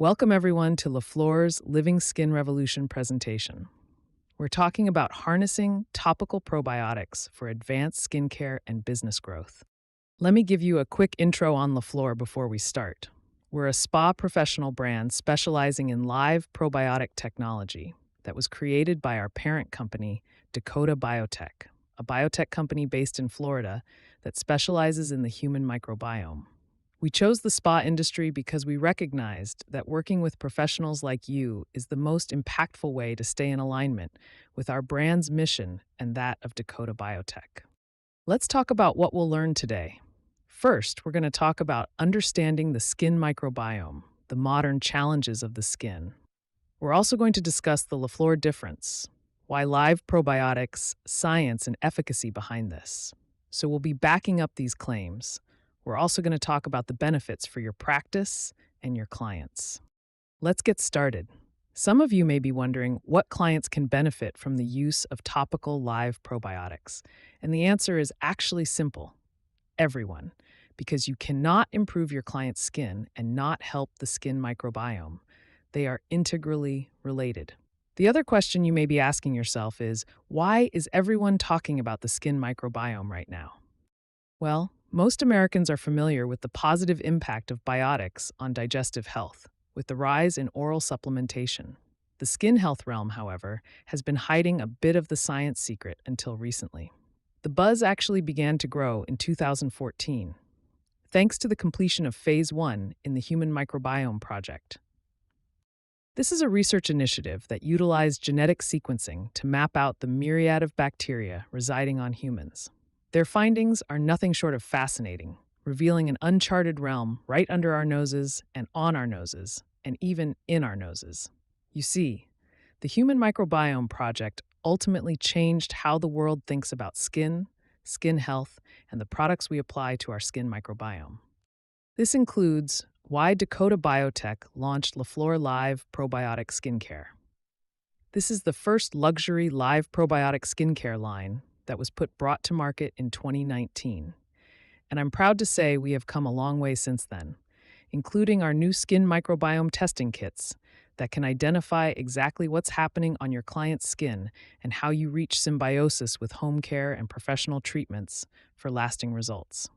Welcome everyone to LaFlore's Living Skin Revolution presentation. We're talking about harnessing topical probiotics for advanced skincare and business growth. Let me give you a quick intro on LaFlore before we start. We're a spa professional brand specializing in live probiotic technology that was created by our parent company, Dakota Biotech, a biotech company based in Florida that specializes in the human microbiome. We chose the spa industry because we recognized that working with professionals like you is the most impactful way to stay in alignment with our brand's mission and that of Dakota Biotech. Let's talk about what we'll learn today. First, we're going to talk about understanding the skin microbiome, the modern challenges of the skin. We're also going to discuss the LaFlore difference, why live probiotics, science, and efficacy behind this. So we'll be backing up these claims. We're also going to talk about the benefits for your practice and your clients. Let's get started. Some of you may be wondering what clients can benefit from the use of topical live probiotics. And the answer is actually simple. Everyone. Because you cannot improve your client's skin and not help the skin microbiome. They are integrally related. The other question you may be asking yourself is, why is everyone talking about the skin microbiome right now? Well, most Americans are familiar with the positive impact of biotics on digestive health, with the rise in oral supplementation. The skin health realm, however, has been hiding a bit of the science secret until recently. The buzz actually began to grow in 2014, thanks to the completion of Phase 1 in the Human Microbiome Project. This is a research initiative that utilized genetic sequencing to map out the myriad of bacteria residing on humans. Their findings are nothing short of fascinating, revealing an uncharted realm right under our noses and on our noses, and even in our noses. You see, the Human Microbiome Project ultimately changed how the world thinks about skin health, and the products we apply to our skin microbiome. This includes why Dakota Biotech launched LaFlore Live Probiotic Skincare. This is the first luxury live probiotic skincare line that was brought to market in 2019. And I'm proud to say we have come a long way since then, including our new skin microbiome testing kits that can identify exactly what's happening on your client's skin and how you reach symbiosis with home care and professional treatments for lasting results.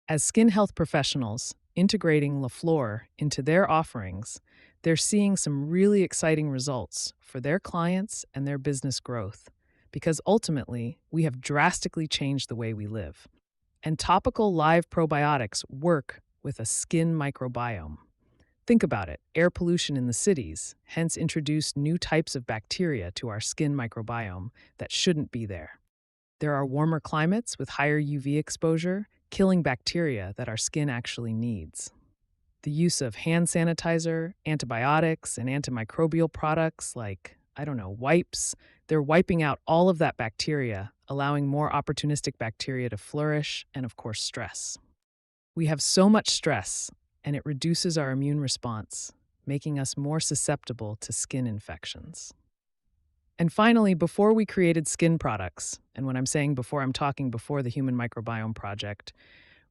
As skin health professionals integrating LaFlore into their offerings, they're seeing some really exciting results for their clients and their business growth, because ultimately, we have drastically changed the way we live. And topical live probiotics work with a skin microbiome. Think about it. Air pollution in the cities, hence introduced new types of bacteria to our skin microbiome that shouldn't be there. There are warmer climates with higher UV exposure, killing bacteria that our skin actually needs. The use of hand sanitizer, antibiotics, and antimicrobial products like, wipes, they're wiping out all of that bacteria, allowing more opportunistic bacteria to flourish, and of course, stress. We have so much stress, and it reduces our immune response, making us more susceptible to skin infections. And finally, before we created skin products, and when I'm saying before, I'm talking before the Human Microbiome Project,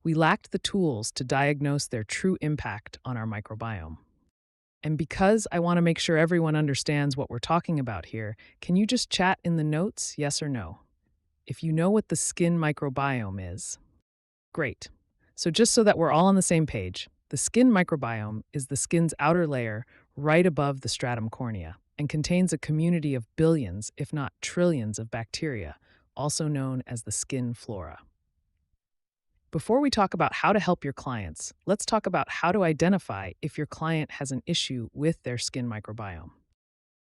we lacked the tools to diagnose their true impact on our microbiome. And because I want to make sure everyone understands what we're talking about here, can you just chat in the notes, yes or no? If you know what the skin microbiome is. Great. So just so that we're all on the same page, the skin microbiome is the skin's outer layer right above the stratum cornea and contains a community of billions, if not trillions, of bacteria, also known as the skin flora. Before we talk about how to help your clients, let's talk about how to identify if your client has an issue with their skin microbiome.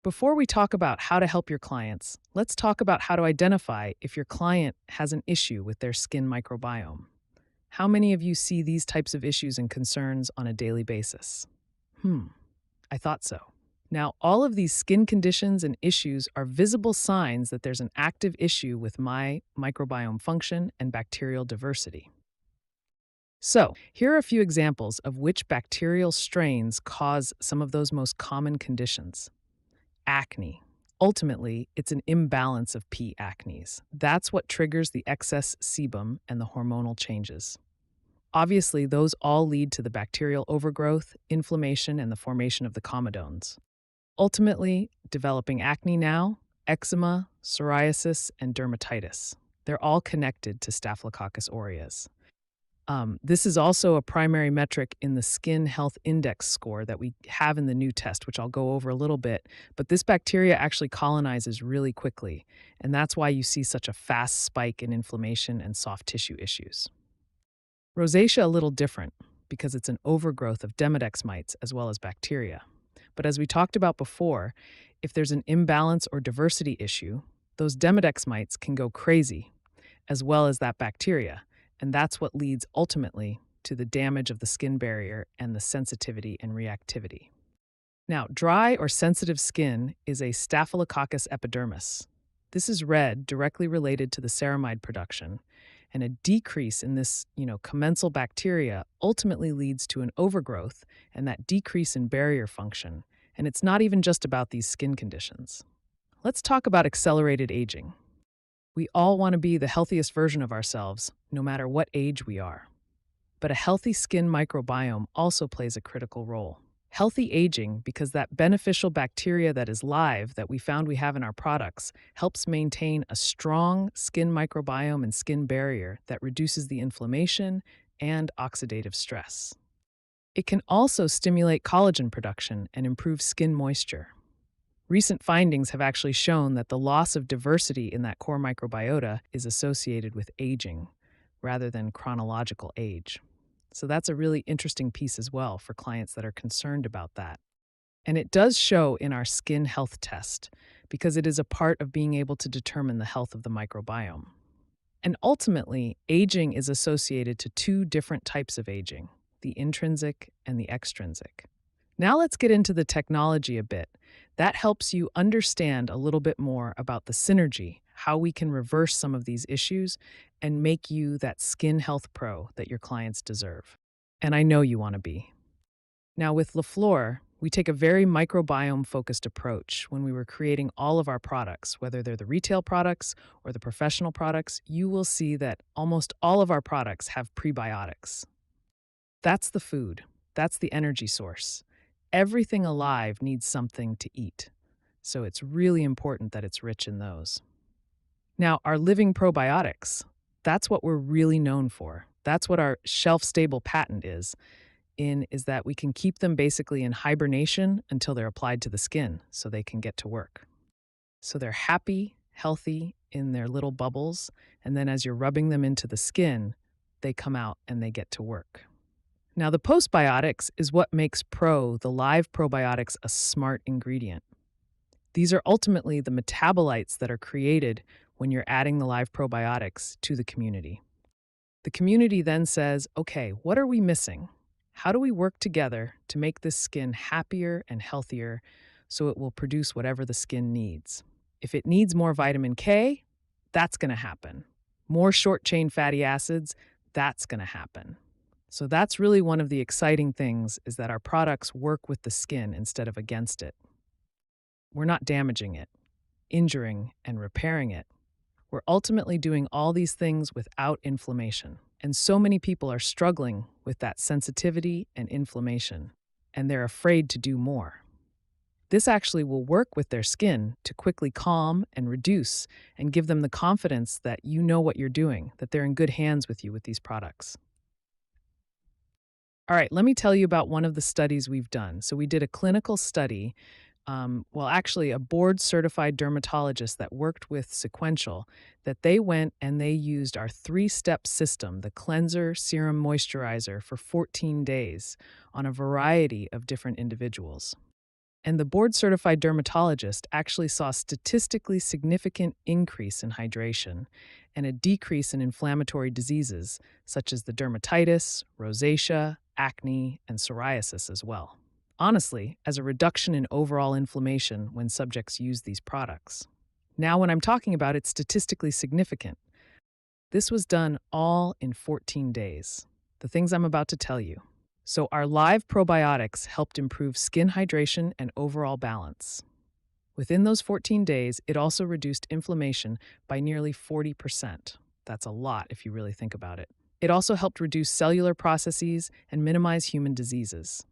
Before we talk about how to help your clients, let's talk about how to identify if your client has an issue with their skin microbiome. How many of you see these types of issues and concerns on a daily basis? I thought so. Now, all of these skin conditions and issues are visible signs that there's an active issue with my microbiome function and bacterial diversity. So, here are a few examples of which bacterial strains cause some of those most common conditions. Acne. Ultimately, it's an imbalance of P. acnes. That's what triggers the excess sebum and the hormonal changes. Obviously, those all lead to the bacterial overgrowth, inflammation, and the formation of the comedones, ultimately developing acne now, eczema, psoriasis, and dermatitis. They're all connected to Staphylococcus aureus. This is also a primary metric in the Skin Health Index score that we have in the new test, which I'll go over a little bit. But this bacteria actually colonizes really quickly, and that's why you see such a fast spike in inflammation and soft tissue issues. Rosacea a little different because it's an overgrowth of Demodex mites as well as bacteria. But as we talked about before, if there's an imbalance or diversity issue, those Demodex mites can go crazy, as well as that bacteria, and that's what leads ultimately to the damage of the skin barrier and the sensitivity and reactivity. Now, dry or sensitive skin is a Staphylococcus epidermis. This is red, directly related to the ceramide production, and a decrease in this, commensal bacteria ultimately leads to an overgrowth and that decrease in barrier function. And it's not even just about these skin conditions. Let's talk about accelerated aging. We all want to be the healthiest version of ourselves, no matter what age we are. But a healthy skin microbiome also plays a critical role. Healthy aging, because that beneficial bacteria that is live that we found we have in our products, helps maintain a strong skin microbiome and skin barrier that reduces the inflammation and oxidative stress. It can also stimulate collagen production and improve skin moisture. Recent findings have actually shown that the loss of diversity in that core microbiota is associated with aging rather than chronological age. So that's a really interesting piece as well for clients that are concerned about that. And it does show in our skin health test because it is a part of being able to determine the health of the microbiome. And ultimately, aging is associated to two different types of aging, the intrinsic and the extrinsic. Now let's get into the technology a bit. That helps you understand a little bit more about the synergy, how we can reverse some of these issues and make you that skin health pro that your clients deserve. And I know you want to be. Now with LaFlore, we take a very microbiome-focused approach when we were creating all of our products, whether they're the retail products or the professional products. You will see that almost all of our products have prebiotics. That's the food. That's the energy source. Everything alive needs something to eat, so it's really important that it's rich in those. Now, our living probiotics, that's what we're really known for. That's what our shelf-stable patent is that we can keep them basically in hibernation until they're applied to the skin so they can get to work. So they're happy, healthy in their little bubbles, and then as you're rubbing them into the skin, they come out and they get to work. Now, the postbiotics is what makes the live probiotics, a smart ingredient. These are ultimately the metabolites that are created when you're adding the live probiotics to the community. The community then says, okay, what are we missing? How do we work together to make this skin happier and healthier so it will produce whatever the skin needs? If it needs more vitamin K, that's going to happen. More short-chain fatty acids, that's going to happen. So that's really one of the exciting things is that our products work with the skin instead of against it. We're not damaging it, injuring, and repairing it. We're ultimately doing all these things without inflammation. And so many people are struggling with that sensitivity and inflammation, and they're afraid to do more. This actually will work with their skin to quickly calm and reduce and give them the confidence that you know what you're doing, that they're in good hands with you with these products. All right, let me tell you about one of the studies we've done. So we did a clinical study, actually a board-certified dermatologist that worked with Sequential, that they went and they used our three-step system, the cleanser, serum, moisturizer, for 14 days on a variety of different individuals. And the board-certified dermatologist actually saw statistically significant increase in hydration and a decrease in inflammatory diseases such as the dermatitis, rosacea, acne, and psoriasis as well. Honestly, as a reduction in overall inflammation when subjects use these products. Now, when I'm talking about it, statistically significant. This was done all in 14 days. The things I'm about to tell you. So our live probiotics helped improve skin hydration and overall balance. Within those 14 days, it also reduced inflammation by nearly 40%. That's a lot if you really think about it. It also helped reduce cellular processes and minimize human diseases,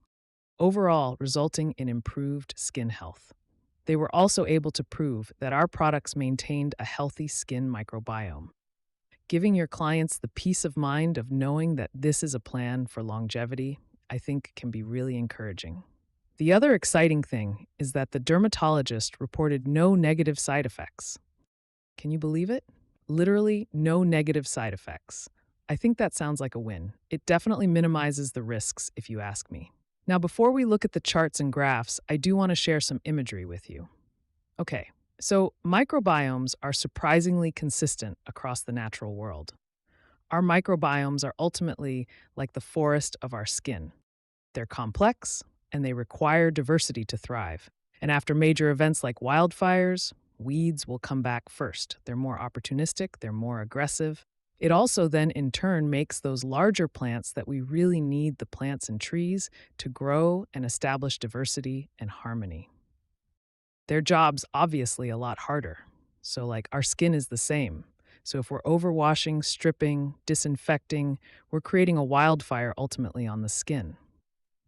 overall resulting in improved skin health. They were also able to prove that our products maintained a healthy skin microbiome, giving your clients the peace of mind of knowing that this is a plan for longevity. I think can be really encouraging. The other exciting thing is that the dermatologist reported no negative side effects. Can you believe it? Literally no negative side effects. I think that sounds like a win. It definitely minimizes the risks, if you ask me. Now, before we look at the charts and graphs, I do want to share some imagery with you. Okay, so microbiomes are surprisingly consistent across the natural world. Our microbiomes are ultimately like the forest of our skin. They're complex, and they require diversity to thrive. And after major events like wildfires, weeds will come back first. They're more opportunistic, they're more aggressive. It also then, in turn, makes those larger plants that we really need the plants and trees to grow and establish diversity and harmony. Their job's obviously a lot harder. So, like, our skin is the same. So, if we're overwashing, stripping, disinfecting, we're creating a wildfire ultimately on the skin.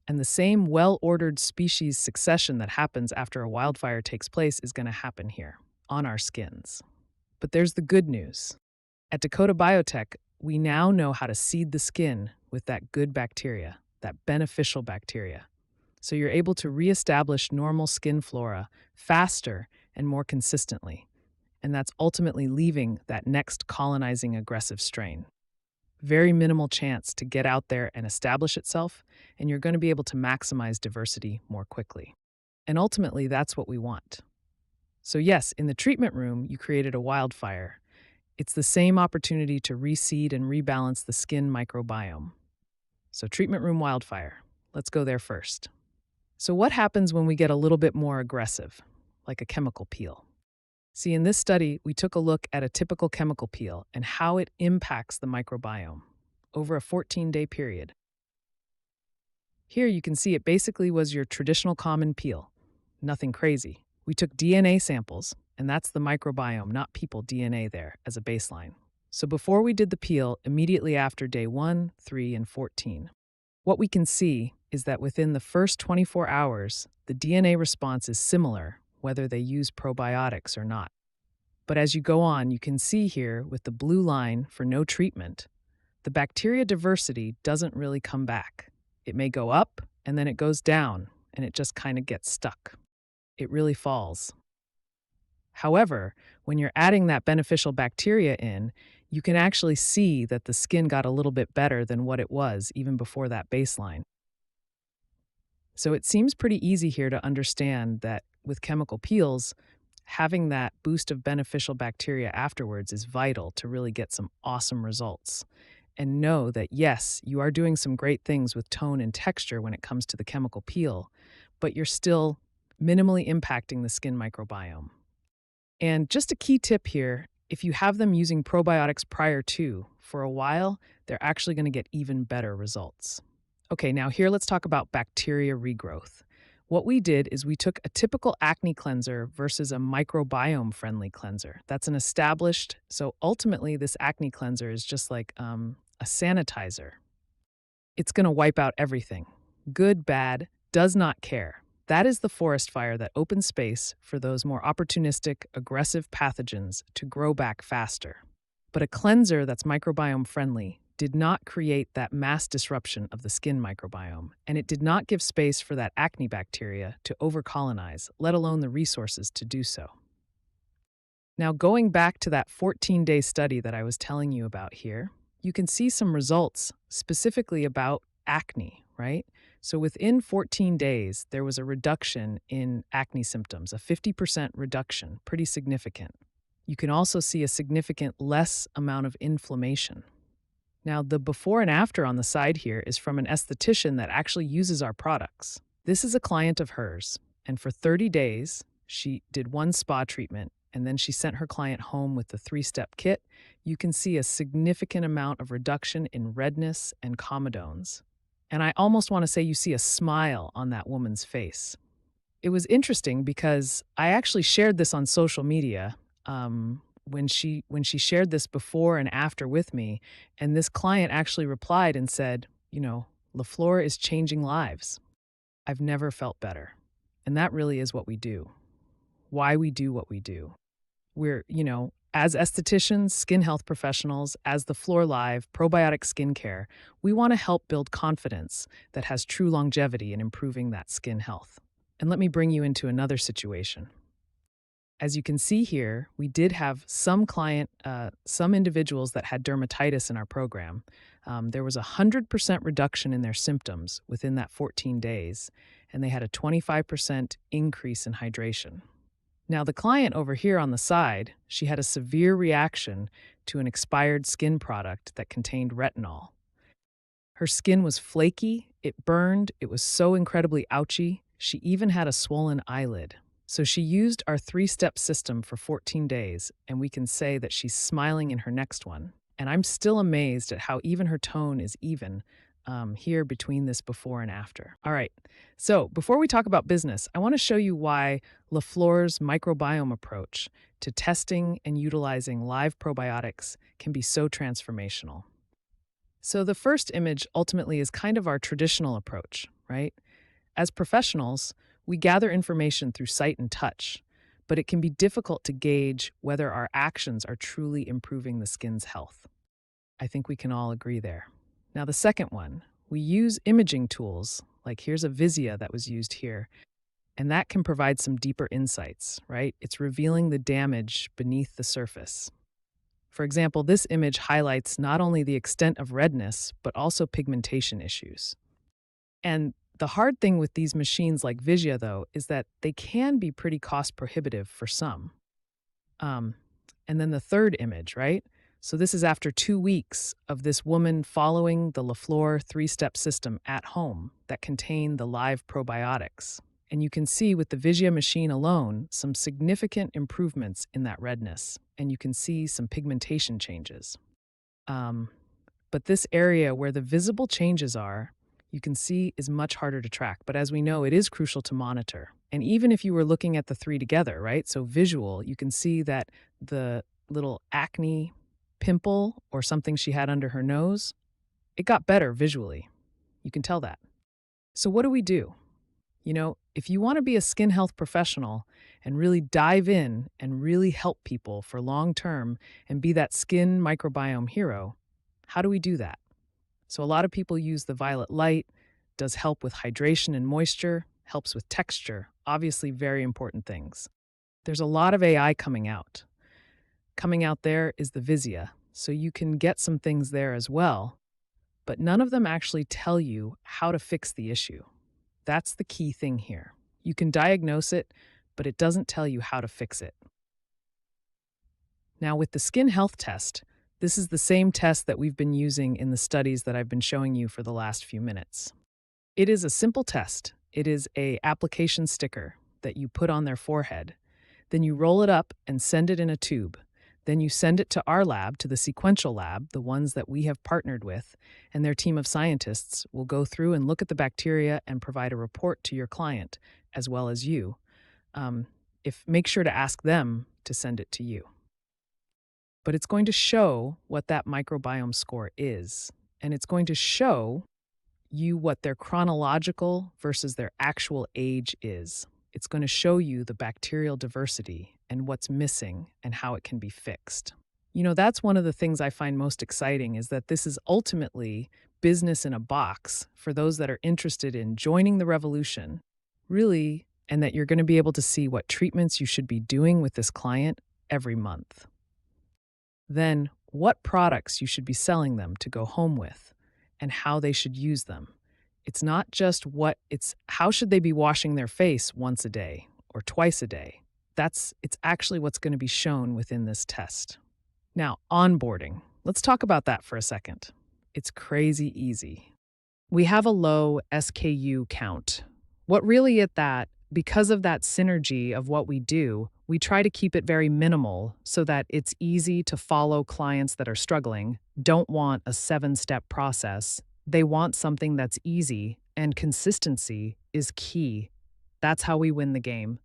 And the same well ordered species succession that happens after a wildfire takes place is going to happen here, on our skins. But there's the good news. At Dakota Biotech, we now know how to seed the skin with that good bacteria, that beneficial bacteria. So you're able to reestablish normal skin flora faster and more consistently. And that's ultimately leaving that next colonizing aggressive strain. Very minimal chance to get out there and establish itself, and you're going to be able to maximize diversity more quickly. And ultimately, that's what we want. So, yes, in the treatment room, you created a wildfire. It's the same opportunity to reseed and rebalance the skin microbiome. So, treatment room wildfire. Let's go there first. So, what happens when we get a little bit more aggressive, like a chemical peel? See, in this study, we took a look at a typical chemical peel and how it impacts the microbiome over a 14-day period. Here you can see it basically was your traditional common peel. Nothing crazy. We took DNA samples, and that's the microbiome, not people DNA there, as a baseline. So before we did the peel, immediately after day 1, 3, and 14, what we can see is that within the first 24 hours, the DNA response is similar whether they use probiotics or not. But as you go on, you can see here with the blue line for no treatment, the bacteria diversity doesn't really come back. It may go up and then it goes down and it just kind of gets stuck. It really falls. However, when you're adding that beneficial bacteria in, you can actually see that the skin got a little bit better than what it was even before that baseline. So it seems pretty easy here to understand that with chemical peels, having that boost of beneficial bacteria afterwards is vital to really get some awesome results. And know that, yes, you are doing some great things with tone and texture when it comes to the chemical peel, but you're still minimally impacting the skin microbiome. And just a key tip here, if you have them using probiotics prior to, for a while, they're actually going to get even better results. Okay, now here let's talk about bacteria regrowth. What we did is we took a typical acne cleanser versus a microbiome-friendly cleanser. That's an established, so ultimately this acne cleanser is just like a sanitizer. It's going to wipe out everything. Good, bad, does not care. That is the forest fire that opens space for those more opportunistic, aggressive pathogens to grow back faster. But a cleanser that's microbiome-friendly did not create that mass disruption of the skin microbiome, and it did not give space for that acne bacteria to overcolonize, let alone the resources to do so. Now, going back to that 14-day study that I was telling you about here, you can see some results specifically about acne, right? So within 14 days, there was a reduction in acne symptoms, a 50% reduction, pretty significant. You can also see a significant less amount of inflammation. Now, the before and after on the side here is from an esthetician that actually uses our products. This is a client of hers, and for 30 days, she did one spa treatment, and then she sent her client home with the 3-step kit. You can see a significant amount of reduction in redness and comedones. And I almost want to say you see a smile on that woman's face. It was interesting because I actually shared this on social media when she shared this before and after with me, and this client actually replied and said, LaFlore is changing lives. I've never felt better. And that really is what we do. Why we do what we do. We're, as estheticians, skin health professionals, as the LaFlore Live Probiotic Skincare, we want to help build confidence that has true longevity in improving that skin health. And let me bring you into another situation. As you can see here, we did have some individuals that had dermatitis in our program. There was a 100% reduction in their symptoms within that 14 days, and they had a 25% increase in hydration. Now, the client over here on the side, she had a severe reaction to an expired skin product that contained retinol. Her skin was flaky, it burned, it was so incredibly ouchy, she even had a swollen eyelid. So she used our 3-step system for 14 days, and we can say that she's smiling in her next one. And I'm still amazed at how even her tone is even here between this before and after. All right, so before we talk about business, I want to show you why LaFlore's microbiome approach to testing and utilizing live probiotics can be so transformational. So the first image ultimately is kind of our traditional approach, right? As professionals, we gather information through sight and touch, but it can be difficult to gauge whether our actions are truly improving the skin's health. I think we can all agree there. Now, the second one, we use imaging tools, like here's a Vizia that was used here, and that can provide some deeper insights, right? It's revealing the damage beneath the surface. For example, this image highlights not only the extent of redness, but also pigmentation issues. And the hard thing with these machines like Vizia, though, is that they can be pretty cost prohibitive for some. And then the third image, right? So this is after 2 weeks of this woman following the LaFlore 3-step system at home that contained the live probiotics. And you can see with the Vizia machine alone some significant improvements in that redness, and you can see some pigmentation changes. But this area where the visible changes are, you can see is much harder to track. But as we know, it is crucial to monitor. And even if you were looking at the three together, right? So visual, you can see that the little acne pimple or something she had under her nose, it got better visually. You can tell that. So what do? If you want to be a skin health professional and really dive in and really help people for long term and be that skin microbiome hero, how do we do that? So a lot of people use the violet light, does help with hydration and moisture, helps with texture, obviously very important things. There's a lot of AI coming out. Coming out there is the Vizia, so you can get some things there as well, but none of them actually tell you how to fix the issue. That's the key thing here. You can diagnose it, but it doesn't tell you how to fix it. Now, with the skin health test, this is the same test that we've been using in the studies that I've been showing you for the last few minutes. It is a simple test. It is an application sticker that you put on their forehead. Then you roll it up and send it in a tube. Then you send it to our lab, to the sequential lab, the ones that we have partnered with, and their team of scientists will go through and look at the bacteria and provide a report to your client, as well as you. Make sure to ask them to send it to you. But it's going to show what that microbiome score is, and it's going to show you what their chronological versus their actual age is. It's going to show you the bacterial diversity and what's missing and how it can be fixed. That's one of the things I find most exciting is that this is ultimately business in a box for those that are interested in joining the revolution, really, and that you're going to be able to see what treatments you should be doing with this client every month. Then, what products you should be selling them to go home with and how they should use them. It's not just it's how should they be washing their face once a day or twice a day. It's actually what's going to be shown within this test. Now, onboarding. Let's talk about that for a second. It's crazy easy. We have a low SKU count. What really at that, because of that synergy of what we do, we try to keep it very minimal so that it's easy to follow clients that are struggling, don't want a 7-step process. They want something that's easy, and consistency is key. That's how we win the game.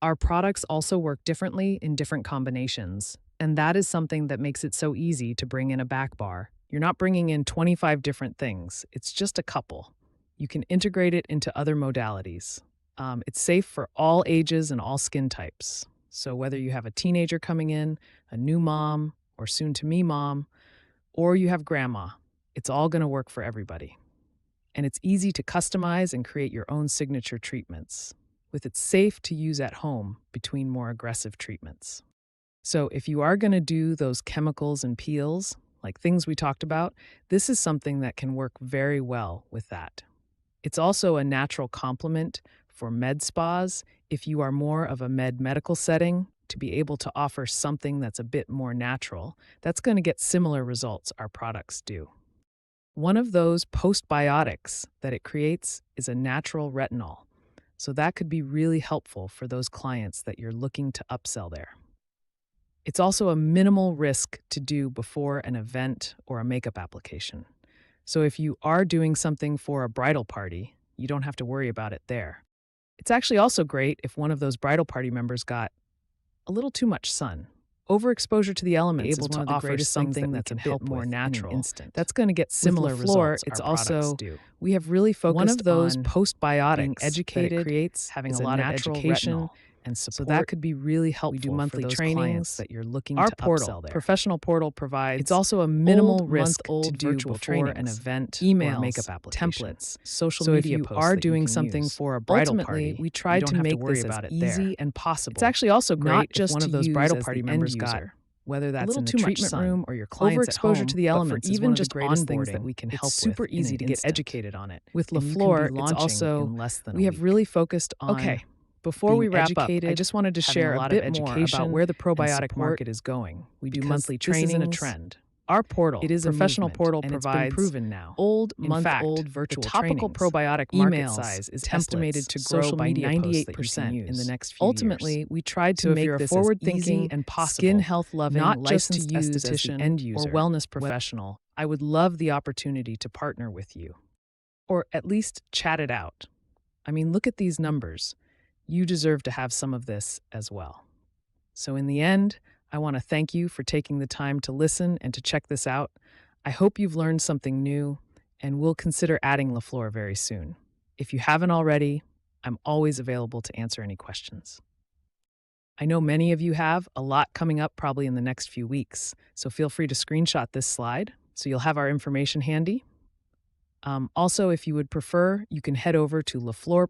Our products also work differently in different combinations. And that is something that makes it so easy to bring in a back bar. You're not bringing in 25 different things, it's just a couple. You can integrate it into other modalities. It's safe for all ages and all skin types. So whether you have a teenager coming in, a new mom, or soon-to-be mom, or you have grandma, it's all going to work for everybody. And it's easy to customize and create your own signature treatments, with it safe to use at home between more aggressive treatments. So if you are going to do those chemicals and peels, like things we talked about, this is something that can work very well with that. It's also a natural complement for med spas if you are more of a medical setting, to be able to offer something that's a bit more natural, that's going to get similar results our products do. One of those postbiotics that it creates is a natural retinol, so that could be really helpful for those clients that you're looking to upsell there. It's also a minimal risk to do before an event or a makeup application. So if you are doing something for a bridal party, you don't have to worry about it there. It's actually also great if one of those bridal party members got a little too much sun. Overexposure to the elements is one of the greatest something that's a bit more natural. That's going to get similar results. It's also we have really focused one of those postbiotics educated, that it creates having a lot of education and support. So that could be really helpful. We do monthly trainings that you're looking to upsell there. Professional portal provides. It's also a minimal risk to do before an event, emails, or makeup application, templates, social media posts. So if you are doing something for a bridal party, we tried to make this as easy and possible. It's actually also great not just one of those bridal party members got, whether that's in the treatment room or your client's overexposure to the elements, even just onboarding that we can help with. It's super easy to get educated on it. With LaFlore, it's also we have really focused on. Before we wrap up, I just wanted to share a bit more about where the probiotic market is going. We do monthly trainings. This isn't a trend. Our portal, it is a professional portal, provides proven now month-old virtual the topical probiotic market size is estimated to grow by 98% in the next few years. Ultimately, we tried to make this forward-thinking and possible, skin health-loving, not just to use esthetician end user or wellness professional. I would love the opportunity to partner with you, or at least chat it out. I mean, look at these numbers. You deserve to have some of this as well. So in the end, I want to thank you for taking the time to listen and to check this out. I hope you've learned something new, and we'll consider adding LaFlore very soon. If you haven't already, I'm always available to answer any questions. I know many of you have a lot coming up probably in the next few weeks, so feel free to screenshot this slide so you'll have our information handy. Also, if you would prefer, you can head over to LaFlore